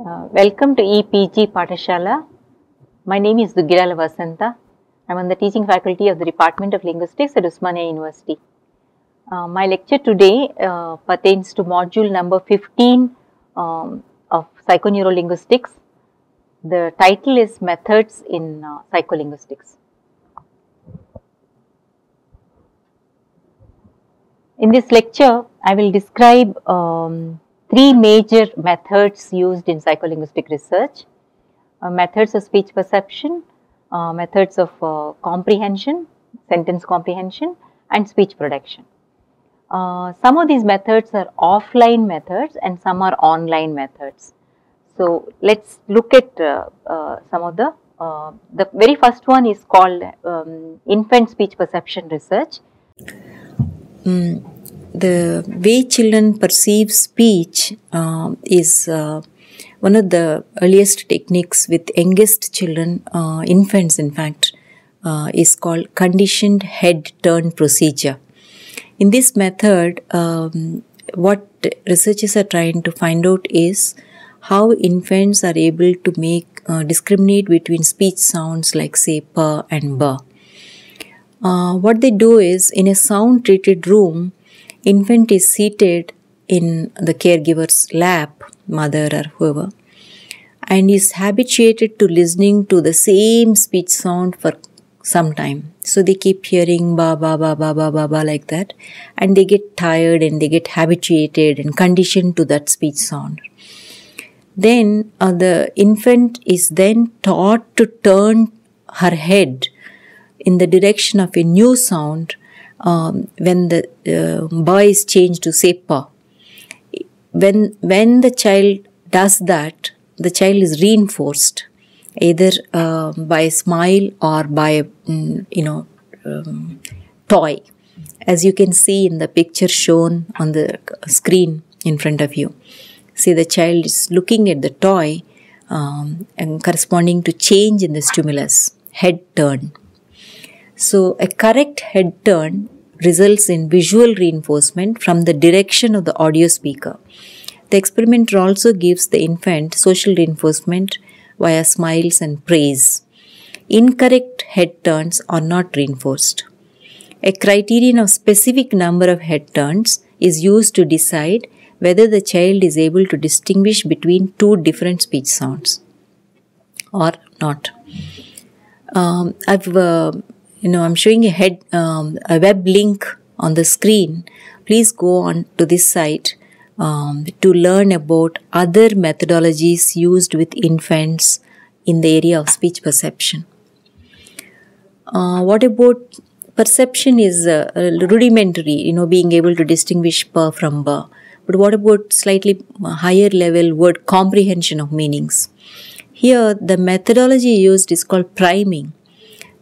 Welcome to EPG Pathashala. My name is Dugirala Vasanta. I am on the teaching faculty of the Department of Linguistics at Osmania University. My lecture today pertains to module number 15 of Psychoneurolinguistics. The title is Methods in Psycholinguistics. In this lecture, I will describe three major methods used in psycholinguistic research. Methods of speech perception, methods of comprehension, sentence comprehension, and speech production. Some of these methods are offline methods and some are online methods. So, let us look at some of the very first one is called infant speech perception research. The way children perceive speech is one of the earliest techniques with youngest children, infants in fact, is called conditioned head turn procedure. In this method, what researchers are trying to find out is how infants are able to make discriminate between speech sounds like say pa and ba. What they do is, in a sound treated room, infant is seated in the caregiver's lap, mother or whoever, and is habituated to listening to the same speech sound for some time. So they keep hearing ba ba ba ba ba ba ba like that, and they get tired and they get habituated and conditioned to that speech sound. Then the infant is then taught to turn her head in the direction of a new sound when the ba is changed to say pa. When the child does that, the child is reinforced either by a smile or by a toy, as you can see in the picture shown on the screen in front of you. See, the child is looking at the toy and corresponding to change in the stimulus, head turn. So, a correct head turn results in visual reinforcement from the direction of the audio speaker. The experimenter also gives the infant social reinforcement via smiles and praise. Incorrect head turns are not reinforced. A criterion of specific number of head turns is used to decide whether the child is able to distinguish between two different speech sounds or not. I'm showing a web link on the screen. Please go on to this site to learn about other methodologies used with infants in the area of speech perception. What about perception is rudimentary, being able to distinguish pa from ba. But what about slightly higher level word comprehension of meanings? Here, the methodology used is called priming.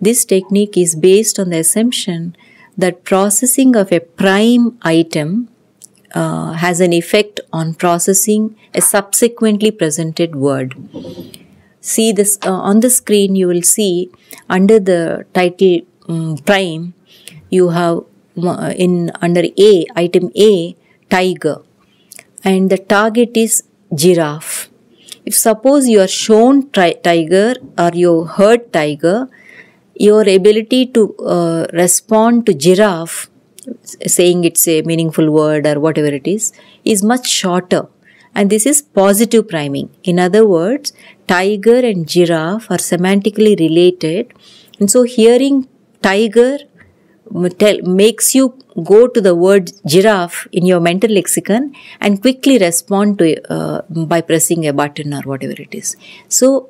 This technique is based on the assumption that processing of a prime item has an effect on processing a subsequently presented word. See this on the screen. You will see under the title prime, you have under A, item A, tiger, and the target is giraffe. If suppose you are shown tiger or you heard tiger, your ability to respond to giraffe, saying it's a meaningful word or whatever it is much shorter. And this is positive priming. In other words, tiger and giraffe are semantically related. And so hearing tiger makes you go to the word giraffe in your mental lexicon and quickly respond to it by pressing a button or whatever it is. So,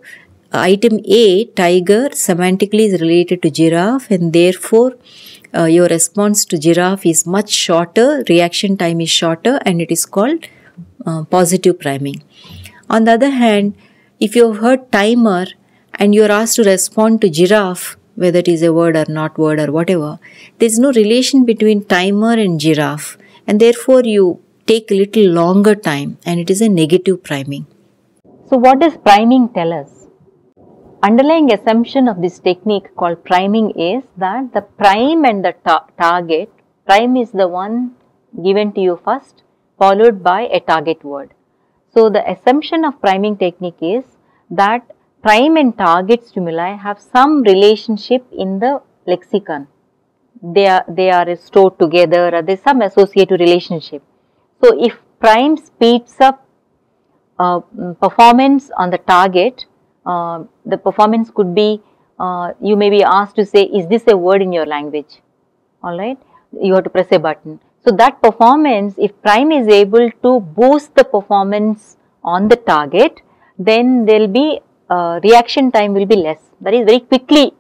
item A, tiger, semantically is related to giraffe, and therefore your response to giraffe is much shorter, reaction time is shorter, and it is called positive priming. On the other hand, if you have heard timer and you are asked to respond to giraffe, whether it is a word or not word or whatever, there is no relation between timer and giraffe, and therefore you take a little longer time, and it is a negative priming. So, what does priming tell us? Underlying assumption of this technique called priming is that the prime and the target, prime is the one given to you first, followed by a target word. So, the assumption of priming technique is that prime and target stimuli have some relationship in the lexicon. They are stored together, or there is some associative relationship. So, if prime speeds up performance on the target, the performance could be, you may be asked to say, is this a word in your language? Alright, you have to press a button. So, that performance, if prime is able to boost the performance on the target, then there will be reaction time will be less. That is very quickly,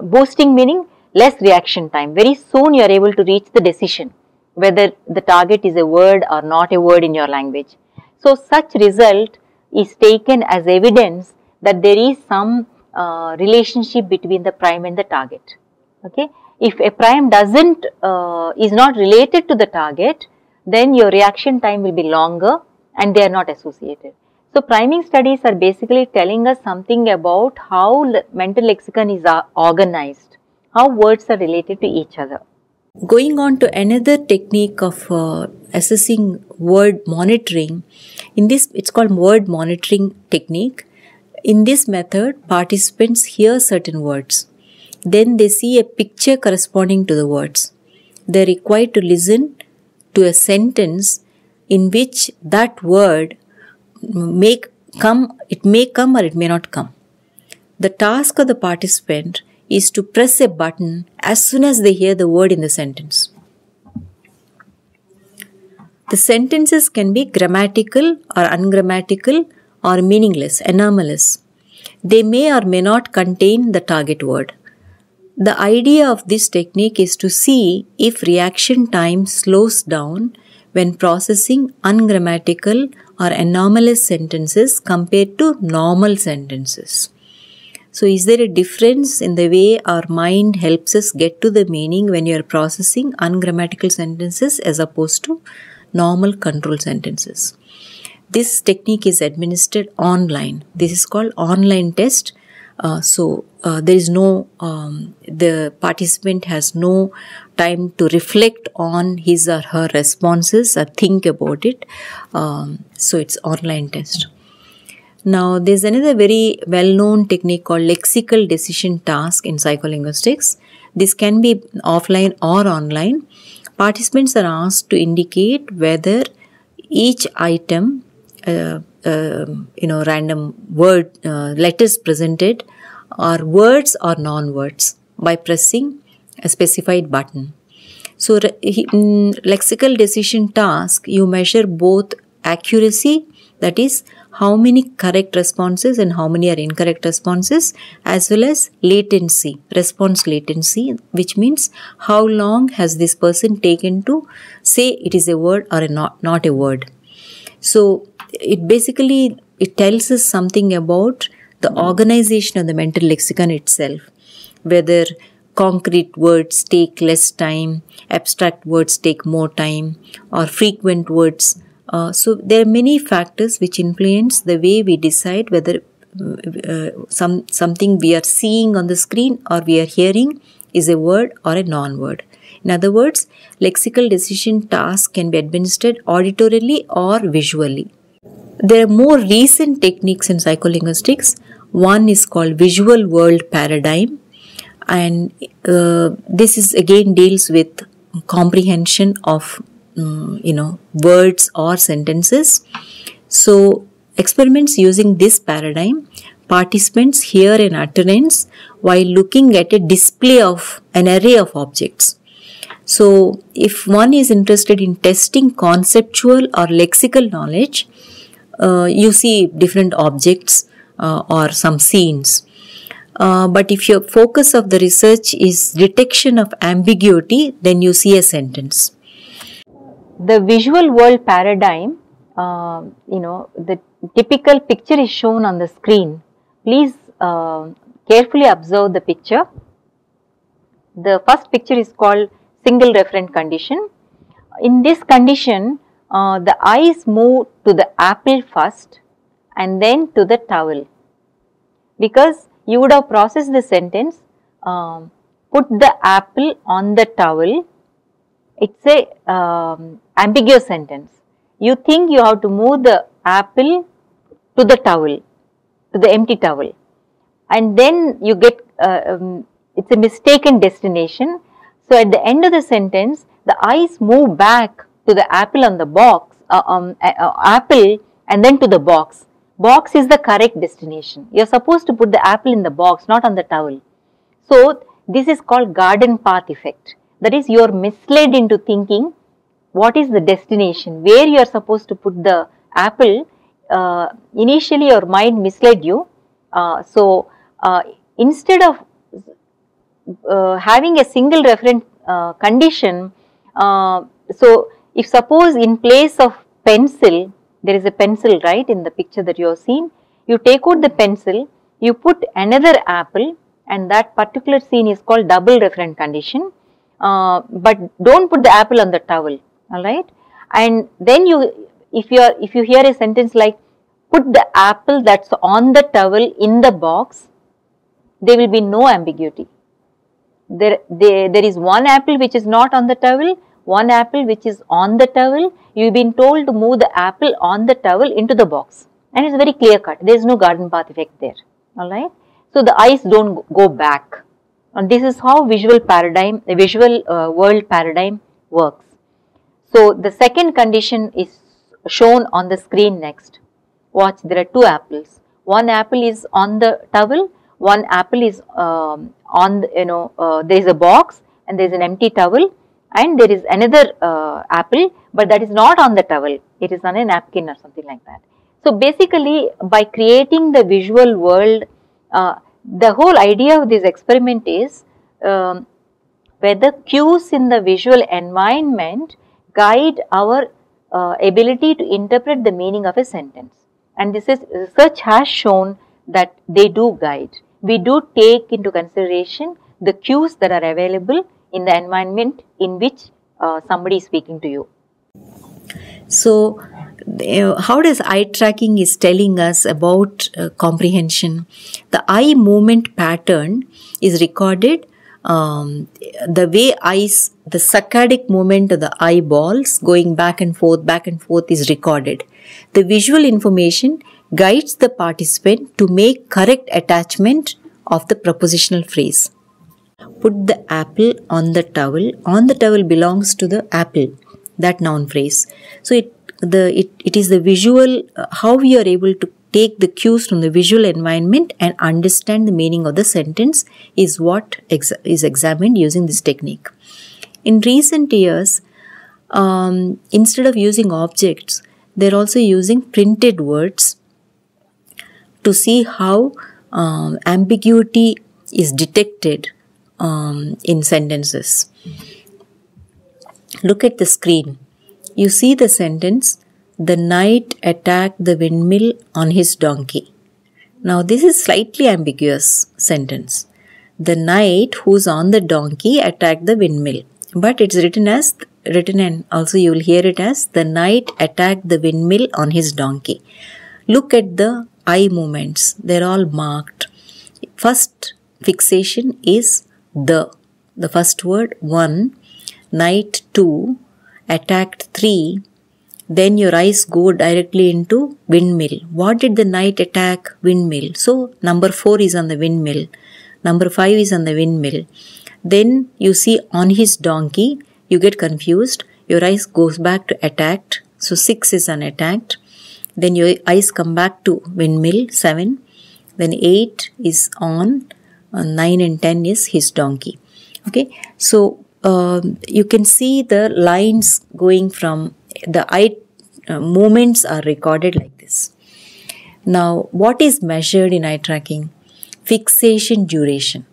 boosting meaning less reaction time. Very soon you are able to reach the decision whether the target is a word or not a word in your language. So, such result is taken as evidence that there is some relationship between the prime and the target. Okay. If a prime is not related to the target, then your reaction time will be longer and they are not associated. So, priming studies are basically telling us something about how mental lexicon is organized, how words are related to each other. Going on to another technique of assessing word monitoring, in this it's called word monitoring technique. In this method, participants hear certain words. Then they see a picture corresponding to the words. They are required to listen to a sentence in which that word may come or it may not come. The task of the participant is to press a button as soon as they hear the word in the sentence. The sentences can be grammatical or ungrammatical or meaningless, anomalous. They may or may not contain the target word. The idea of this technique is to see if reaction time slows down when processing ungrammatical or anomalous sentences compared to normal sentences. So, is there a difference in the way our mind helps us get to the meaning when you are processing ungrammatical sentences as opposed to normal control sentences? This technique is administered online. This is called online test. There is no, the participant has no time to reflect on his or her responses or think about it. So it's online test. Now, there's another very well-known technique called lexical decision task in psycholinguistics. This can be offline or online. Participants are asked to indicate whether each item, random word, letters presented are words or non-words by pressing a specified button. So, in lexical decision task, you measure both accuracy, that is, how many correct responses and how many are incorrect responses, as well as latency, response latency, which means how long has this person taken to say it is a word or not a word. So, it tells us something about the organization of the mental lexicon itself, whether concrete words take less time, abstract words take more time, or frequent words. So there are many factors which influence the way we decide whether something we are seeing on the screen or we are hearing is a word or a non-word. In other words, lexical decision tasks can be administered auditorily or visually. There are more recent techniques in psycholinguistics. One is called visual world paradigm, and this is again deals with comprehension of words or sentences. So experiments using this paradigm, participants hear an utterance while looking at a display of an array of objects. So if one is interested in testing conceptual or lexical knowledge, you see different objects or some scenes. But if your focus of the research is detection of ambiguity, then you see a sentence. The visual world paradigm, the typical picture is shown on the screen. Please carefully observe the picture. The first picture is called single referent condition. In this condition, the eyes move to the apple first and then to the towel, because you would have processed the sentence, put the apple on the towel. It's a ambiguous sentence. You think you have to move the apple to the towel, to the empty towel, and then you get it's a mistaken destination. So at the end of the sentence, the eyes move back to the apple on the box, apple, and then to the box. Box is the correct destination. You are supposed to put the apple in the box, not on the towel. So this is called garden path effect. That is, you are misled into thinking what is the destination, where you are supposed to put the apple. Initially your mind misled you. Instead of having a single referent condition, so if suppose in place of pencil, there is a pencil, right, in the picture that you have seen, you take out the pencil, you put another apple, and that particular scene is called double referent condition, but don't put the apple on the towel, alright. And then if you hear a sentence like, put the apple that's on the towel in the box, there will be no ambiguity. There is one apple which is not on the towel, one apple which is on the towel. You've been told to move the apple on the towel into the box, and it's very clear cut. There is no garden path effect there, alright. So the eyes don't go back, and this is how visual world paradigm works. So the second condition is shown on the screen next. Watch, there are two apples. One apple is on the towel, one apple is there is a box and there is an empty towel, and there is another apple, but that is not on the towel, it is on a napkin or something like that. So basically, by creating the visual world, the whole idea of this experiment is whether cues in the visual environment guide our ability to interpret the meaning of a sentence. And research has shown that they do guide. We do take into consideration the cues that are available in the environment in which somebody is speaking to you. So, how does eye tracking is telling us about comprehension? The eye movement pattern is recorded. The way the saccadic movement of the eyeballs going back and forth is recorded. The visual information guides the participant to make correct attachment of the propositional phrase. Put the apple on the towel. On the towel belongs to the apple, that noun phrase. So it is the visual, how we are able to take the cues from the visual environment and understand the meaning of the sentence is what is examined using this technique. In recent years, instead of using objects, they are also using printed words to see how ambiguity is detected in sentences. Look at the screen. You see the sentence, the knight attacked the windmill on his donkey. Now this is slightly ambiguous sentence. The knight who's on the donkey attacked the windmill. But it's written and also you will hear it as the knight attacked the windmill on his donkey. Look at the eye movements. They're all marked. First fixation is the first word 1, knight 2, attacked 3, then your eyes go directly into windmill. What did the knight attack? Windmill. So number 4 is on the windmill. Number 5 is on the windmill. Then you see on his donkey, you get confused. Your eyes goes back to attacked. So 6 is on attacked. Then your eyes come back to windmill, 7. Then 8 is on, 9 and 10 is his donkey. Okay. So you can see the lines going from the eye movements are recorded like this. Now, what is measured in eye tracking? Fixation duration.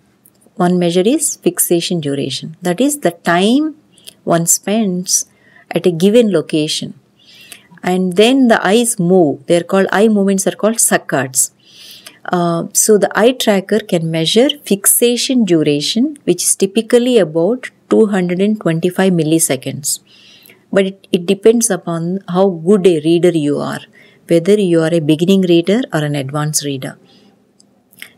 One measure is fixation duration. That is the time one spends at a given location. And then the eyes move. They are called, eye movements are called saccades. So the eye tracker can measure fixation duration, which is typically about 225 milliseconds. But it depends upon how good a reader you are, whether you are a beginning reader or an advanced reader.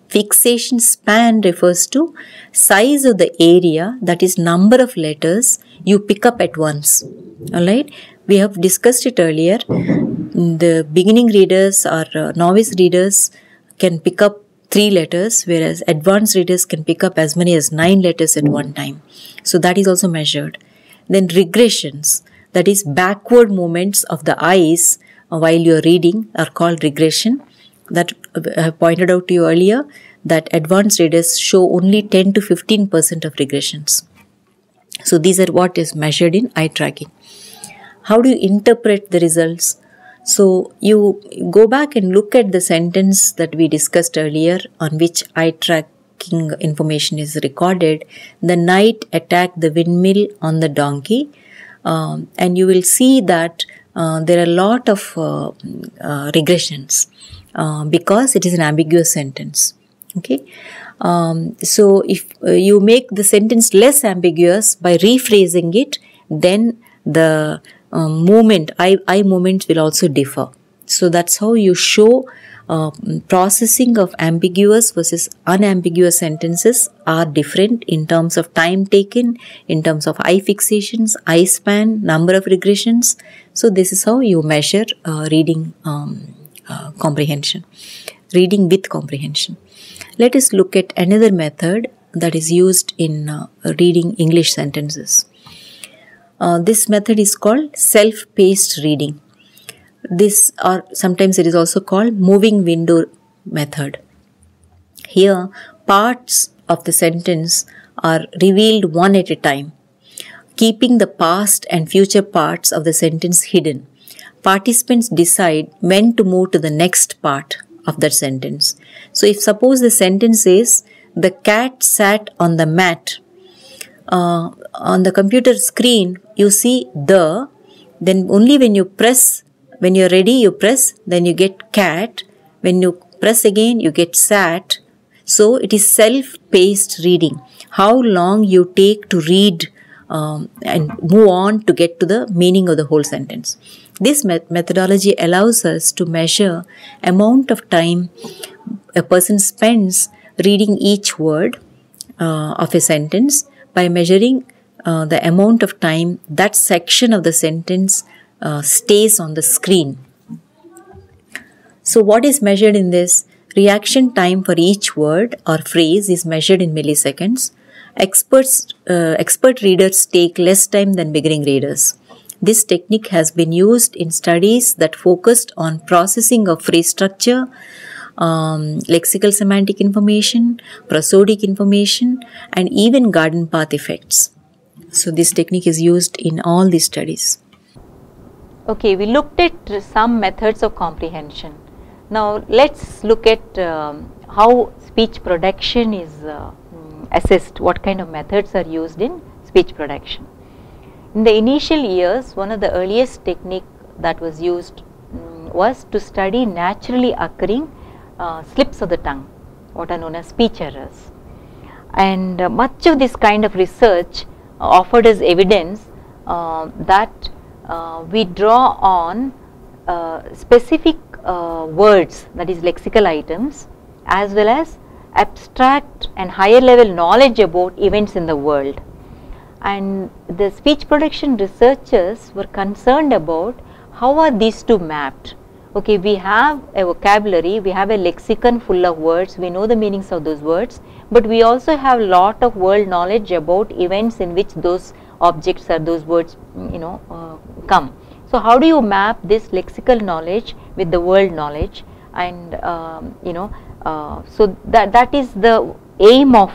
Fixation span refers to size of the area, that is number of letters you pick up at once. Alright? We have discussed it earlier. The beginning readers or novice readers can pick up 3 letters, whereas advanced readers can pick up as many as 9 letters at one time. So that is also measured. Then regressions, that is backward movements of the eyes while you are reading, are called regression. That I have pointed out to you earlier, that advanced readers show only 10 to 15% of regressions. So these are what is measured in eye tracking. How do you interpret the results? So you go back and look at the sentence that we discussed earlier on which eye tracking information is recorded. The knight attacked the windmill on the donkey, and you will see that there are a lot of regressions because it is an ambiguous sentence. Okay. So if you make the sentence less ambiguous by rephrasing it, then the eye movements will also differ. So that's how you show processing of ambiguous versus unambiguous sentences are different in terms of time taken, in terms of eye fixations, eye span, number of regressions. So this is how you measure reading comprehension, reading with comprehension. Let us look at another method that is used in reading English sentences. This method is called self-paced reading. This, or sometimes it is also called moving window method. Here, parts of the sentence are revealed one at a time, keeping the past and future parts of the sentence hidden. Participants decide when to move to the next part of that sentence. So if suppose the sentence is, the cat sat on the mat, on the computer screen you see the, then only when you press, when you're ready you press, then you get cat, when you press again you get sat. So it is self-paced reading, how long you take to read and move on to get to the meaning of the whole sentence. This methodology allows us to measure amount of time a person spends reading each word of a sentence by measuring the amount of time that section of the sentence stays on the screen. So what is measured in this? Reaction time for each word or phrase is measured in milliseconds. Expert readers take less time than beginning readers. This technique has been used in studies that focused on processing of phrase structure, lexical semantic information, prosodic information, and even garden path effects. So this technique is used in all these studies. Okay, we looked at some methods of comprehension. Now let's look at how speech production is assessed, what kind of methods are used in speech production. In the initial years, one of the earliest technique that was used was to study naturally occurring slips of the tongue, what are known as speech errors. And much of this kind of research offered as evidence that we draw on specific words, that is lexical items, as well as abstract and higher level knowledge about events in the world. And the speech production researchers were concerned about how are these two mapped. Okay, we have a vocabulary, we have a lexicon full of words, we know the meanings of those words, but we also have a lot of world knowledge about events in which those objects or those words come. So how do you map this lexical knowledge with the world knowledge? And so that is the aim of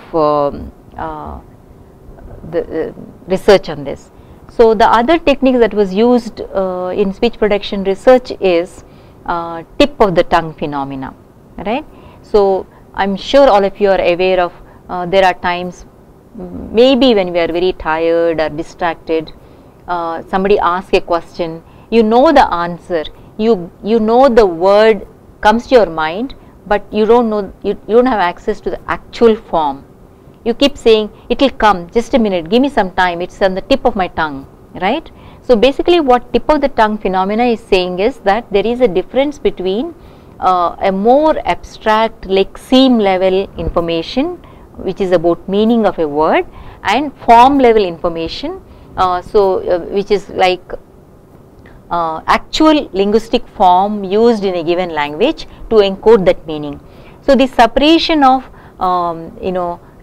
the research on this. So the other technique that was used in speech production research is tip of the tongue phenomena, right? So I'm sure all of you are aware of there are times maybe when we are very tired or distracted, somebody asks a question, you know the answer, you know the word comes to your mind, but you don't know, you don't have access to the actual form. You keep saying it will come, just a minute, give me some time, it's on the tip of my tongue, right? So basically what tip of the tongue phenomena is saying is that there is a difference between a more abstract lexeme level information which is about meaning of a word and form level information, which is like actual linguistic form used in a given language to encode that meaning. So, the separation of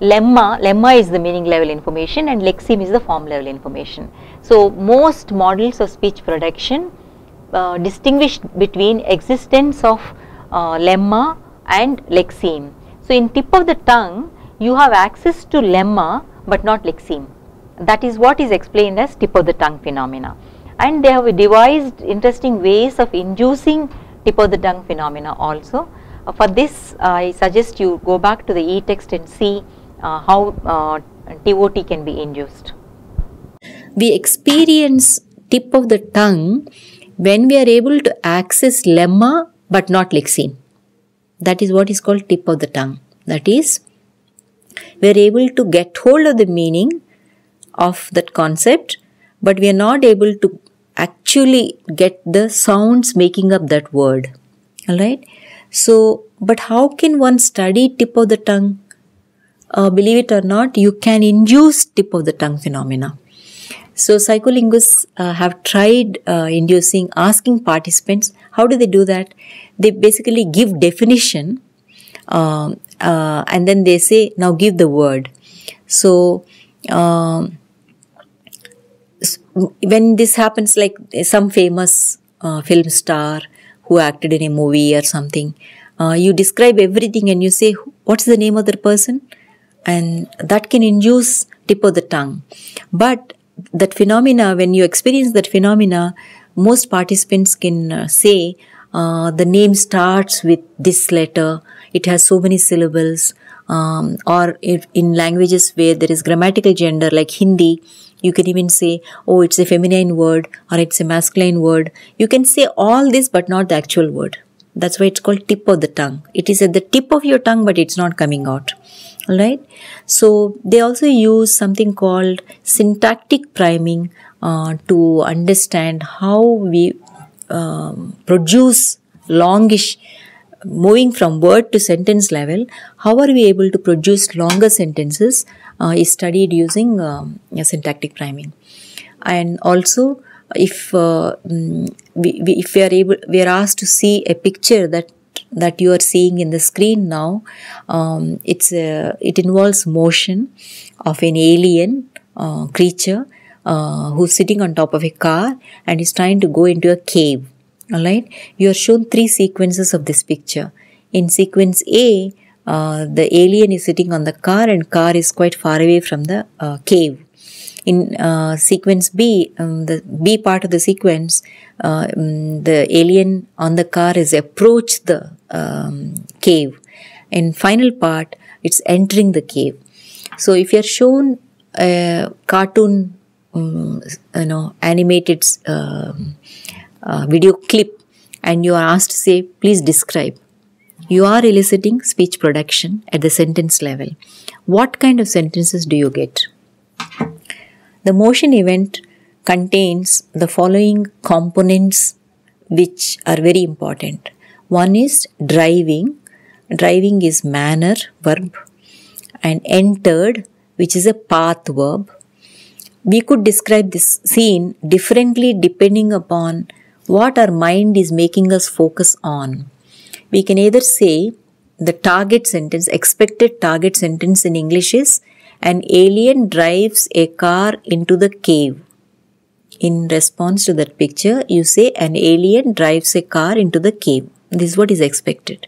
lemma is the meaning level information and lexeme is the form level information. So, most models of speech production distinguish between existence of lemma and lexeme. So, in tip of the tongue you have access to lemma but not lexeme. That is what is explained as tip of the tongue phenomena, and they have devised interesting ways of inducing tip of the tongue phenomena also. For this I suggest you go back to the e-text and see how TOT can be induced. We experience tip of the tongue when we are able to access lemma but not lexeme. That is what is called tip of the tongue. That is, we are able to get hold of the meaning of that concept, but we are not able to actually get the sounds making up that word. Alright? So, but how can one study tip of the tongue? Believe it or not, you can induce tip of the tongue phenomena. So, psycholinguists have tried asking participants. How do they do that? They basically give definition and then they say, now give the word. So, when this happens, like some famous film star who acted in a movie or something, you describe everything and you say, what's the name of the person? And that can induce tip of the tongue. But that phenomena, when you experience that phenomena, most participants can say, the name starts with this letter, it has so many syllables, or if in languages where there is grammatical gender like Hindi, you can even say, oh, it's a feminine word or it's a masculine word. You can say all this but not the actual word. That's why it's called tip of the tongue. It is at the tip of your tongue but it's not coming out. Alright. So they also use something called syntactic priming to understand how we produce longish, moving from word to sentence level. How are we able to produce longer sentences is studied using syntactic priming. And also, if we are asked to see a picture that you are seeing in the screen now, it involves motion of an alien creature who's sitting on top of a car and is trying to go into a cave. Alright, you are shown 3 sequences of this picture. In sequence A, the alien is sitting on the car and car is quite far away from the cave. In sequence B, the B part of the sequence, the alien on the car is approached the cave. In final part, it's entering the cave. So if you are shown a cartoon, animated video clip and you are asked to say, please describe. You are eliciting speech production at the sentence level. What kind of sentences do you get? The motion event contains the following components which are very important. One is driving. Driving is manner, verb, and entered, which is a path verb. We could describe this scene differently depending upon what our mind is making us focus on. We can either say the target sentence, expected target sentence in English is, an alien drives a car into the cave. In response to that picture, you say an alien drives a car into the cave. This is what is expected.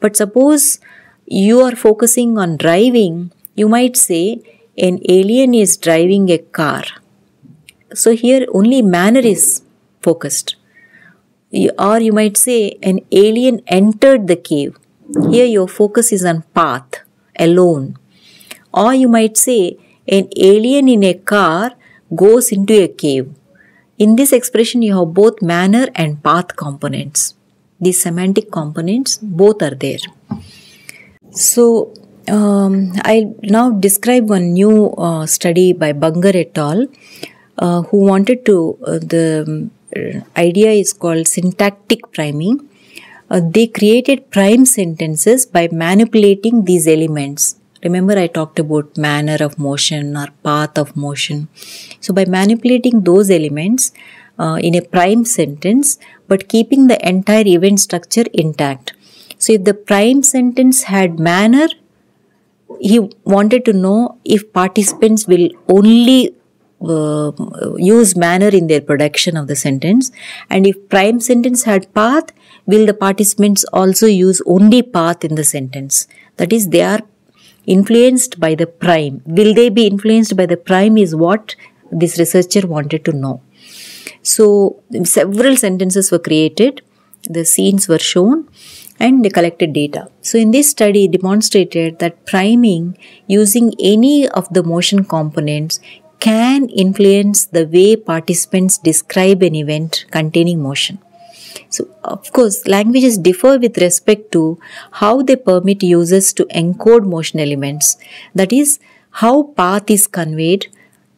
But suppose you are focusing on driving, you might say an alien is driving a car. So here only manner is focused. Or you might say an alien entered the cave. Here your focus is on path, alone. Or you might say an alien in a car goes into a cave. In this expression you have both manner and path components. These semantic components both are there. So I'll now describe one new study by Bangar et al. Who wanted to, the idea is called syntactic priming. They created prime sentences by manipulating these elements. Remember I talked about manner of motion or path of motion. So by manipulating those elements, in a prime sentence, but keeping the entire event structure intact. So if the prime sentence had manner, he wanted to know if participants will only use manner in their production of the sentence, and if prime sentence had path, will the participants also use only path in the sentence? That is, they are influenced by the prime. Will they be influenced by the prime is what this researcher wanted to know. So several sentences were created, the scenes were shown, and they collected data. So in this study, it demonstrated that priming using any of the motion components can influence the way participants describe an event containing motion. So, of course, languages differ with respect to how they permit users to encode motion elements. That is, how path is conveyed.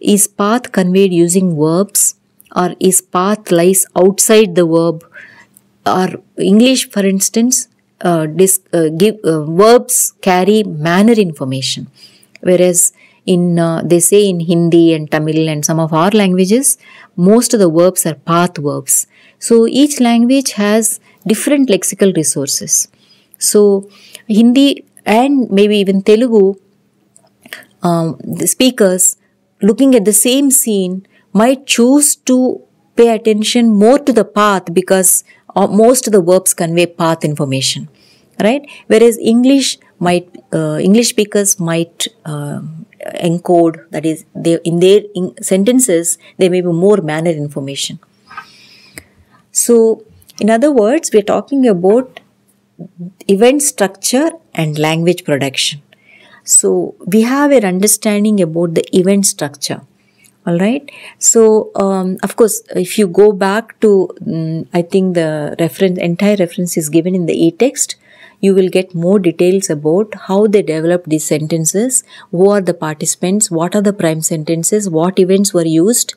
Is path conveyed using verbs, or is path lies outside the verb? Or English, for instance, verbs carry manner information, whereas they say in Hindi and Tamil and some of our languages, most of the verbs are path verbs. So each language has different lexical resources. So Hindi and maybe even Telugu, the speakers looking at the same scene might choose to pay attention more to the path because most of the verbs convey path information, right? Whereas English speakers might encode, that is, in their sentences, there may be more manner information. So, in other words, we are talking about event structure and language production. So, we have an understanding about the event structure. Alright. So, of course, if you go back to, I think the entire reference is given in the e-text, you will get more details about how they developed these sentences, who are the participants, what are the prime sentences, what events were used.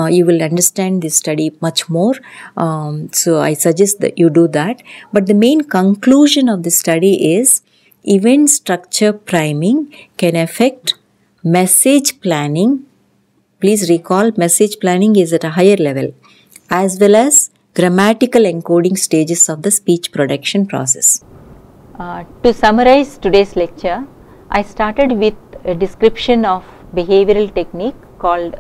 You will understand this study much more. So, I suggest that you do that. But the main conclusion of the study is event structure priming can affect message planning. Please recall, message planning is at a higher level, as well as grammatical encoding stages of the speech production process. To summarize today's lecture, I started with a description of behavioral technique called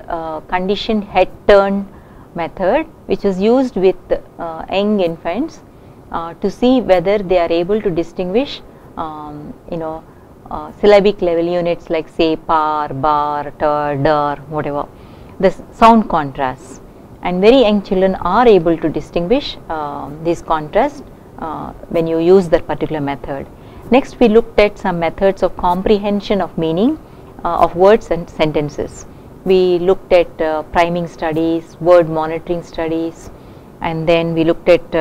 conditioned head turn method, which is used with young infants to see whether they are able to distinguish syllabic level units like say par, bar, ter, der, whatever, the sound contrasts, and very young children are able to distinguish these contrasts when you use that particular method. Next, we looked at some methods of comprehension of meaning of words and sentences. We looked at priming studies, word monitoring studies, and then we looked at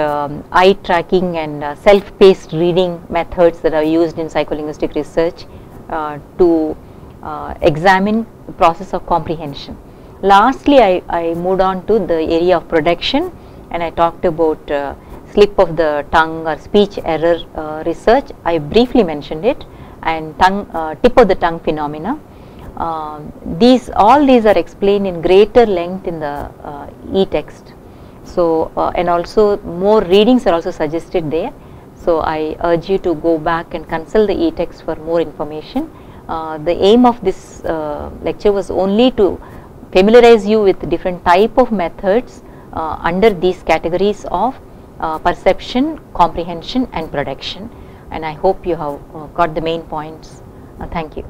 eye tracking and self-paced reading methods that are used in psycholinguistic research to examine the process of comprehension. Lastly, I moved on to the area of production, and I talked about slip of the tongue or speech error research. I briefly mentioned it, and tip of the tongue phenomena. All these are explained in greater length in the e-text. So, and also more readings are also suggested there. So, I urge you to go back and consult the e-text for more information. The aim of this lecture was only to familiarize you with different type of methods under these categories of perception, comprehension and production, and I hope you have got the main points. Thank you.